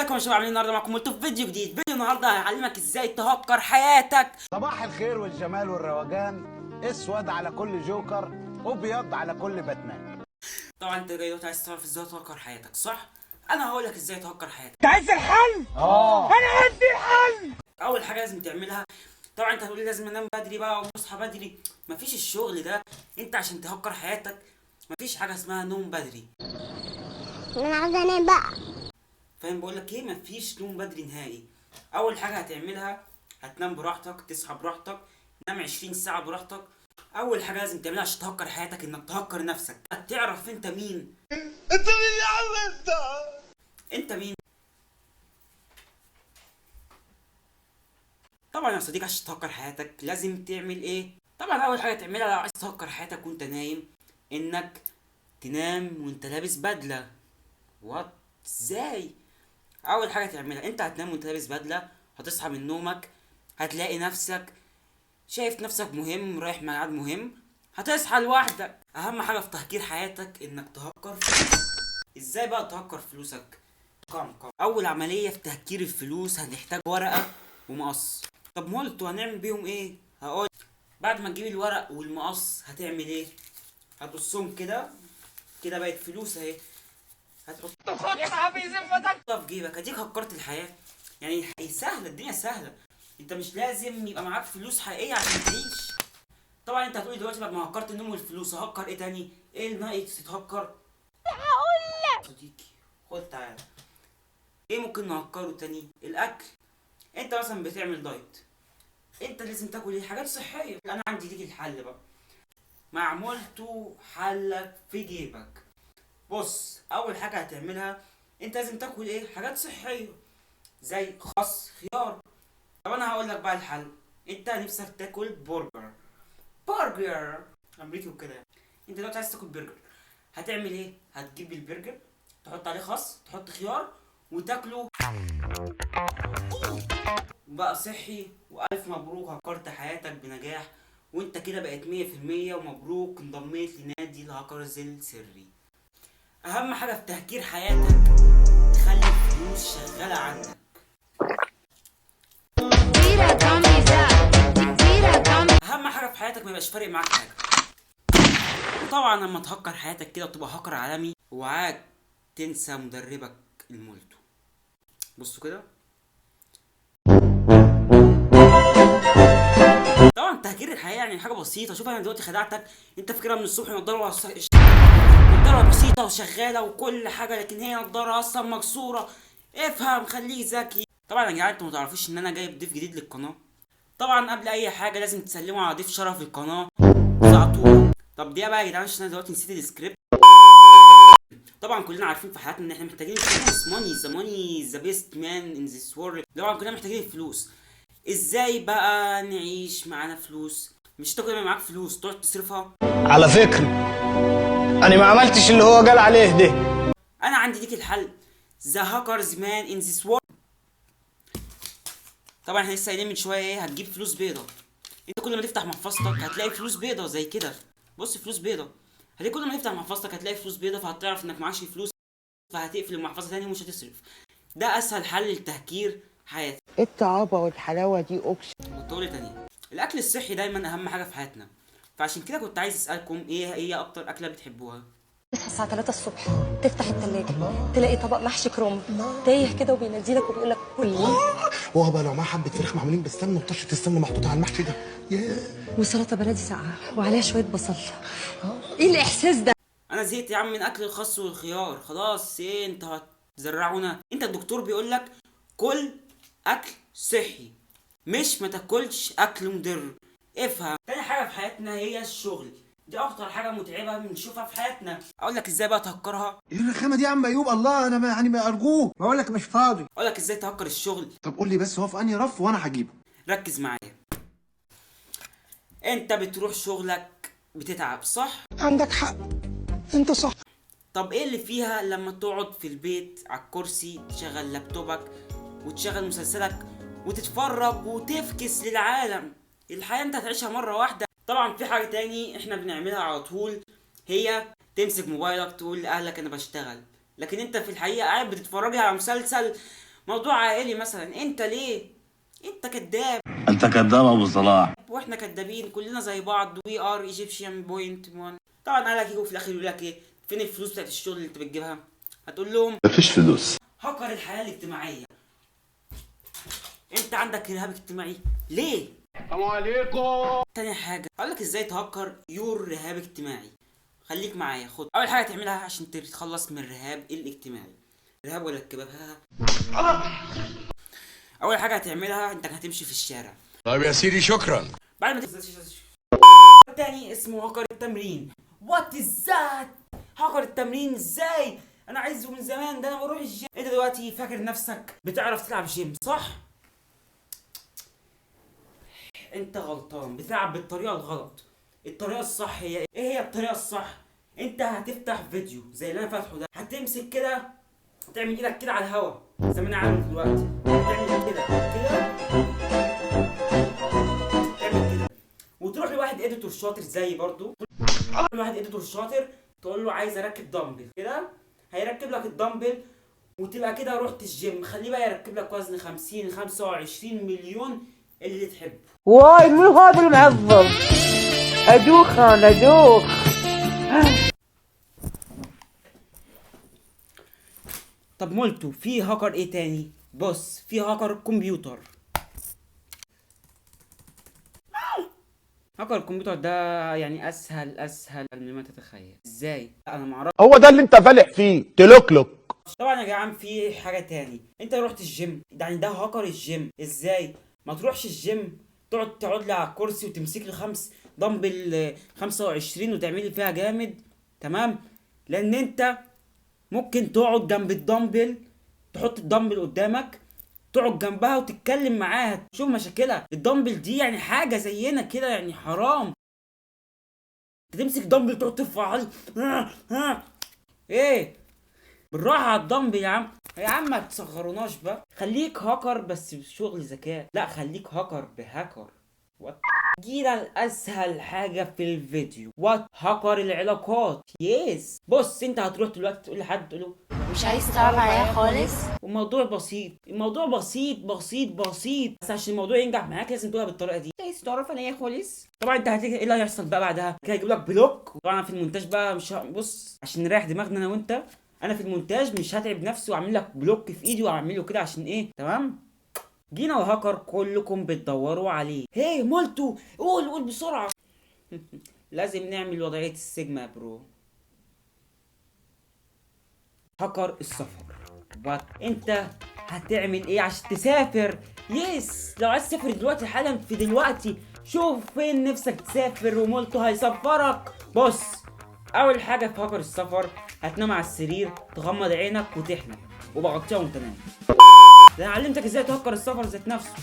ازيكم يا شباب؟ عاملين النهارده معاكم في فيديو جديد. فيديو النهارده هيعلمك ازاي تهكر حياتك. صباح الخير والجمال والروجان، اسود على كل جوكر وابيض على كل باتمان. طبعا انت جاي دلوقتي عايز تعرف ازاي تهكر حياتك، صح؟ انا هقول لك ازاي تهكر حياتك. انت عايز الحل؟ انا عندي الحل. اول حاجه لازم تعملها، طبعا انت هتقول لي لازم انام بدري بقى واصحى بدري. مفيش الشغل ده. انت عشان تهكر حياتك مفيش حاجه اسمها نوم بدري. انا عايزه انام بقى. فاهم بقول لك ايه؟ مفيش نوم بدري نهائي. اول حاجه هتعملها هتنام براحتك، تصحى براحتك، تنام 20 ساعه براحتك. اول حاجه لازم تعملها عشان تهكر حياتك انك تهكر نفسك. تعرف انت مين؟ انت مين يا عم انت؟ انت مين؟ طبعا يا صديقي عشان تهكر حياتك لازم تعمل ايه؟ طبعا اول حاجه تعملها لو عايز تهكر حياتك وانت نايم انك تنام وانت لابس بدله. وات؟ ازاي؟ اول حاجه تعملها انت هتنام وانت لابس بدله، هتصحى من نومك هتلاقي نفسك شايف نفسك مهم، رايح ميعاد مهم، هتصحى لوحدك. اهم حاجه في تهكير حياتك انك تهكر فلوسك. ازاي بقى تهكر فلوسك؟ اول عمليه في تهكير الفلوس هنحتاج ورقه ومقص. طب مولتو هنعمل بيهم ايه؟ هقول بعد ما تجيب الورق والمقص هتعمل ايه؟ هتقصهم كده كده بقت فلوس اهي. هتحطها في جيبك. اديك هكرت الحياه. يعني سهله، الدنيا سهله. انت مش لازم يبقى معاك فلوس حقيقيه عشان تعيش. طبعا انت هتقولي دلوقتي بعد ما هكرت النوم والفلوس ههكر ايه تاني؟ ايه الناقص يتهكر؟ هقول لك صديقي، خد تعالى. ايه ممكن نهكره تاني؟ الاكل. انت مثلا بتعمل دايت، انت لازم تاكل ايه؟ حاجات صحيه. انا عندي ليك الحل بقى، مع مولتو حلك في جيبك. بص، اول حاجه هتعملها انت لازم تاكل ايه؟ حاجات صحيه زي خس، خيار. طب انا هقول لك بقى الحل. انت نفسك تاكل برجر امريكي وكده. انت دلوقتي عايز تاكل برجر، هتعمل ايه؟ هتجيب البرجر تحط عليه خس، تحط خيار وتاكله بقى صحي. والف مبروك، هكرت حياتك بنجاح وانت كده بقت 100%. ومبروك انضميت لنادي الهاكرز السري. اهم حاجه في تهكير حياتك تخلي الفلوس شغاله عندك. اهم حاجه في حياتك ما يبقاش فارق معاك حاجه. وطبعا لما تهكر حياتك كده وتبقى هاكر عالمي، اوعاك تنسى مدربك المولتو. بصوا كده. طبعا تهكير الحياه يعني حاجه بسيطه. شوف انا دلوقتي خدعتك، انت فاكرها من الصبح نضاره بسيطه وشغاله وكل حاجه، لكن هي نضاره اصلا مكسوره. افهم، خليك ذكي. طبعا يا جدعان انتوا متعرفوش ان انا جايب ضيف جديد للقناه. طبعا قبل اي حاجه لازم تسلموا على ضيف شرف القناه زعطوره. طب دي بقى يا جدعان عشان انا دلوقتي نسيت السكريبت. طبعا كلنا عارفين في حياتنا ان احنا محتاجين الفلوس. ماني ذا بيست مان ان ذيس وورلد. طبعا كلنا محتاجين الفلوس. ازاي بقى نعيش معانا فلوس؟ مش انت كل ما معاك فلوس تقعد تصرفها؟ على فكرة انا ما عملتش اللي هو قال عليه ده. انا عندي ليك الحل، ذا هاكرز مان ان ذيس وورلد. طبعا احنا لسه قايلين من شويه ايه؟ هتجيب فلوس بيضه. انت كل ما تفتح محفظتك هتلاقي فلوس بيضه زي كده. بص، فلوس بيضه. هتلاقي كل ما تفتح محفظتك هتلاقي فلوس بيضه، فهتعرف انك معكش فلوس، فهتقفل المحفظه تاني ومش هتصرف. ده اسهل حل لتهكير حياتك. ايه الطعابه والحلاوه دي؟ اقسم. والطول تاني، الاكل الصحي دايما اهم حاجه في حياتنا. فعشان كده كنت عايز اسالكم ايه هي اكتر اكله بتحبوها؟ تصحى الساعة 3 الصبح، تفتح التلاجة تلاقي طبق محشي كرنب تايه كده وبينزلك وبيقول لك كل. وهو بقى لو معاه حبه فراخ معمولين بالسمنه وطشه السمنه محطوطه على المحشي ده، وسلطة بلدي ساقعة وعليها شوية بصل. ايه الإحساس ده؟ انا زهقت يا عم من اكل الخس والخيار. خلاص، ايه انت هتزرعونا؟ انت الدكتور بيقول لك كل اكل صحي، مش ما تاكلش اكل مضر. افهم. تاني حاجه في حياتنا هي الشغل. دي اكتر حاجه متعبه بنشوفها في حياتنا. اقول لك ازاي بقى تهكرها. ايه الرخامه دي يا عم ايوب؟ الله، انا ما ارجوك، بقول لك مش فاضي. اقول لك ازاي تهكر الشغل. طب قول لي بس هو في انهي رف وانا هجيبه. ركز معايا. انت بتروح شغلك بتتعب، صح؟ عندك حق، انت صح. طب ايه اللي فيها لما تقعد في البيت على الكرسي تشغل لابتوبك وتشغل مسلسلك وتتفرج وتفكس للعالم؟ الحياة انت هتعيشها مرة واحدة. طبعا في حاجة تاني احنا بنعملها على طول، هي تمسك موبايلك تقول لأهلك انا بشتغل، لكن انت في الحقيقة قاعد بتتفرج على مسلسل موضوع عائلي مثلا. انت ليه؟ انت كذاب انت كذاب ابو صلاح. واحنا كدابين كلنا زي بعض. وي ار ايجيبشن بوينت 1. طبعا قالك يجوا في الاخر يقول لك ايه؟ فين الفلوس بتاعت الشغل اللي انت بتجيبها؟ هتقول لهم مفيش فلوس. هكر الحياه الاجتماعيه. انت عندك رهاب اجتماعي ليه؟ السلام عليكم. تاني حاجه اقول لك ازاي تهكر يور رهاب اجتماعي. خليك معايا. خد اول حاجه تعملها عشان تتخلص من الرهاب الاجتماعي. الرهاب ولا الكباب؟ اول حاجه هتعملها انت هتمشي في الشارع. طيب يا سيدي شكرا. بعد ما تاني اسمه هكر التمرين. وات از ذات؟ هكر التمرين ازاي؟ انا عايزه من زمان ده. انا بروح الجيم. انت دلوقتي فاكر نفسك بتعرف تلعب جيم صح؟ انت غلطان. بتلعب بالطريقه الغلط. الطريقه الصح هي ايه؟ هي الطريقه الصح؟ انت هتفتح فيديو زي اللي انا فاتحه ده. هتمسك كده تعمل ايدك كده على الهوا زي ما انا عامل دلوقتي. هتعمل كده تعمل كده وتروح لواحد اديتور شاطر زي برضو. واحد اديتور شاطر تقول له عايز اركب دمبل كده. هيركب لك الدمبل وتبقى كده رحت الجيم. خليه بقى يركب لك وزن 50 25 مليون اللي تحبه. واي مو هذا المعظم. ادوخ انا ادوخ. طب مولتو في هاكر ايه تاني؟ بص في هاكر الكمبيوتر. هاكر الكمبيوتر ده يعني اسهل مما تتخيل. ازاي؟ انا معرفش. هو ده اللي انت فالح فيه تلوكلوك. طبعا يا جدعان في حاجه تاني. انت رحت الجيم يعني ده هاكر الجيم. ازاي؟ ما تروحش الجيم تقعد لي على الكرسي وتمسك لي 5 دمبل 25 وتعمل لي فيها جامد. تمام؟ لان انت ممكن تقعد جنب الدمبل. تحط الدمبل قدامك تقعد جنبها وتتكلم معاها تشوف مشاكلها. الدمبل دي يعني حاجه زينا كده يعني حرام. تمسك دمبل تقعد ترفع عليه. ايه بالراحه على الدمبل يا عم. يا عم ما تصغروناش بقى. خليك هاكر بس بشغل ذكاء. لا خليك هاكر بهاكر. وات جينا لاسهل حاجه في الفيديو. وات هاكر العلاقات. يس بص انت هتروح دلوقتي تقول لحد تقول له مش عايز تتعرف عليا خالص. الموضوع بسيط. الموضوع بسيط بس عشان الموضوع ينجح معاك لازم تقولها بالطريقه دي. عايز تعرف عليا خالص. طبعا انت هتيجي ايه اللي هيحصل بقى بعدها؟ كده هيجيب لك بلوك. طبعا في المونتاج بقى مش بص عشان نريح دماغنا انا وانت. انا في المونتاج مش هتعب نفسي واعمل لك بلوك في ايدي واعمله كده عشان ايه؟ تمام؟ جينا وهاكر كلكم بتدوروا عليه. هي مولتو قول بسرعه. لازم نعمل وضعيه السيجما يا برو. هاكر السفر. انت هتعمل ايه عشان تسافر؟ يس لو عايز تسافر دلوقتي حالا في دلوقتي شوف فين نفسك تسافر ومولتو هيسفرك. بص اول حاجه في هاكر السفر هتنام على السرير تغمض عينك وتحلم وبغطيها وانت نايم. ده انا علمتك ازاي تهكر السفر ذات نفسه.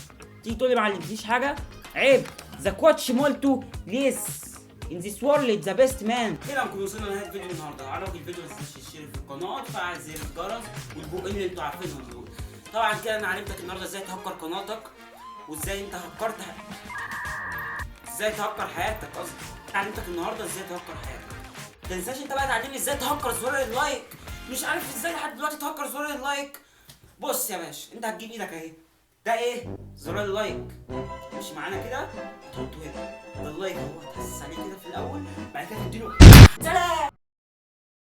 تيجي تقول لي ما علمتنيش حاجه؟ عيب. ذا كوتش مولتو يس ان ذيس وورلد ذا بيست مان. كده نكون وصلنا لنهايه فيديو النهارده. عجبك الفيديو ما تنساش تشترك في القناه وتفعل زر الجرس والبوقين اللي انتوا عارفينهم دول. طبعا كده انا علمتك النهارده ازاي تهكر قناتك وازاي انت ازاي تهكر حياتك قصدي. علمتك النهارده ازاي تهكر حياتك. ما تنساش انت بقى تعلمني ازاي تهكر زرار اللايك. مش عارف ازاي لحد دلوقتي تهكر زرار اللايك. بص يا باشا انت هتجيب ايدك اهي. ده ايه؟ زرار اللايك. مش معانا كده تحطه هنا. ده اللايك هو هتحسس عليه كده في الاول بعد كده تديله سلام.